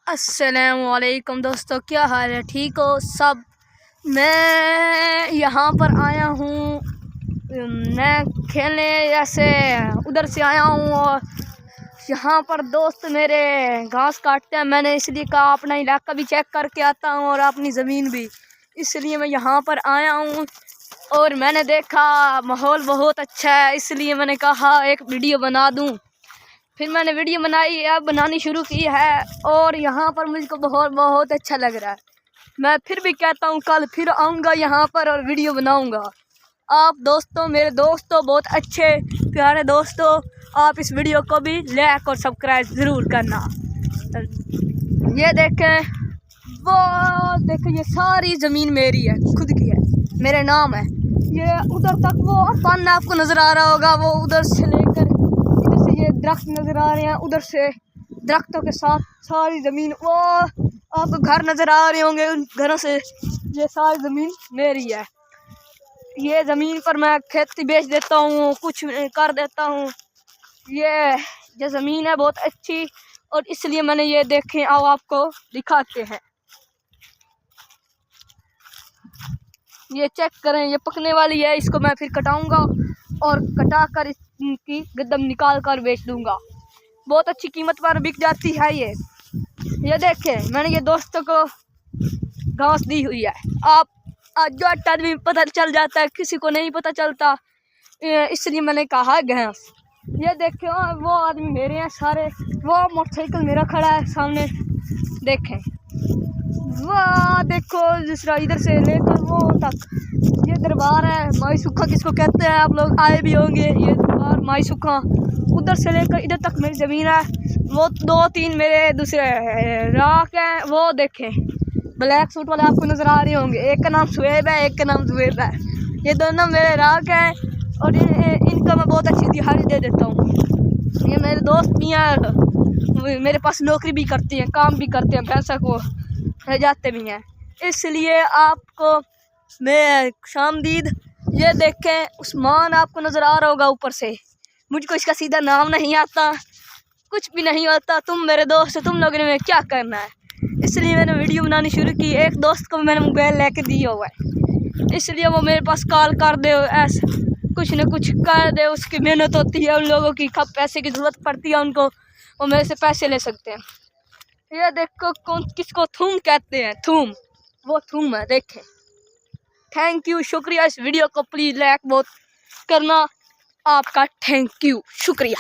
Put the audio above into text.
अस्सलामुअलैकुम दोस्तों, क्या हाल है? ठीक हो सब? मैं यहाँ पर आया हूँ मैं खेलने, जैसे उधर से आया हूँ और यहाँ पर दोस्त मेरे घास काटते हैं। मैंने इसलिए कहा अपना इलाका भी चेक करके आता हूँ और अपनी ज़मीन भी, इसलिए मैं यहाँ पर आया हूँ। और मैंने देखा माहौल बहुत अच्छा है, इसलिए मैंने कहा एक वीडियो बना दूँ। फिर मैंने वीडियो बनाई, अब बनानी शुरू की है और यहाँ पर मुझको बहुत अच्छा लग रहा है। मैं फिर भी कहता हूँ कल फिर आऊँगा यहाँ पर और वीडियो बनाऊँगा। आप दोस्तों, मेरे दोस्तों, बहुत अच्छे प्यारे दोस्तों, आप इस वीडियो को भी लाइक और सब्सक्राइब ज़रूर करना। ये देखें, वो देखें, ये सारी ज़मीन मेरी है, खुद की है, मेरे नाम है। ये उधर तक वो पानी आपको नज़र आ रहा होगा, वो उधर से लेकर इधर से ये दरख्त नज़र आ रहे हैं, उधर से दरख्तों के साथ सारी ज़मीन, वो आपको घर नज़र आ रहे होंगे, उन घरों से ये सारी ज़मीन मेरी है। ये ज़मीन पर मैं खेती बेच देता हूँ, कुछ कर देता हूँ। ये ज़मीन है बहुत अच्छी और इसलिए मैंने ये देखें, आओ आपको दिखाते हैं। ये चेक करें, ये पकने वाली है, इसको मैं फिर कटाऊंगा और कटा कर इसकी गद्दम निकाल कर बेच दूंगा। बहुत अच्छी कीमत पर बिक जाती है ये देखें, मैंने ये दोस्तों को घास दी हुई है। आप जो आदमी पता चल जाता है, किसी को नहीं पता चलता, इसलिए मैंने कहा घास। ये देखो, वो आदमी मेरे हैं सारे, वो मोटरसाइकिल मेरा खड़ा है सामने, देखें वाह, देखो दूसरा इधर से लेकर वो तक। ये दरबार है माई सुखा, किसको कहते हैं, आप लोग आए भी होंगे। ये दरबार माई सुखा, उधर से लेकर इधर तक मेरी ज़मीन है। वो 2-3 मेरे दूसरे राख हैं, वो देखें ब्लैक सूट वाले आपको नज़र आ रहे होंगे। एक का नाम शुएब है, एक का नाम जुबैर है। ये दोनों मेरे राख हैं और इनको मैं बहुत अच्छी दिहाड़ी दे देता हूँ। ये मेरे दोस्त भी हैं, मेरे पास नौकरी भी करती हैं, काम भी करते हैं, पैसा को रह जाते भी हैं, इसलिए आपको मैं शामदीद। ये देखें, उस्मान आपको नज़र आ रहा होगा ऊपर से, मुझको इसका सीधा नाम नहीं आता, कुछ भी नहीं आता। तुम मेरे दोस्त, तुम लोगों ने क्या करना है, इसलिए मैंने वीडियो बनानी शुरू की। एक दोस्त को मैंने मोबाइल लेके दिया हुआ है, इसलिए वो मेरे पास कॉल कर दे, ऐसा कुछ न कुछ कर दे। उसकी मेहनत होती है, उन लोगों की कब पैसे की ज़रूरत पड़ती है उनको, वो मेरे से पैसे ले सकते हैं। ये देखो, कौन किसको थूम कहते हैं, थूम, वो थूम है, देखें। थैंक यू, शुक्रिया। इस वीडियो को प्लीज़ लाइक बहुत करना, आपका थैंक यू, शुक्रिया।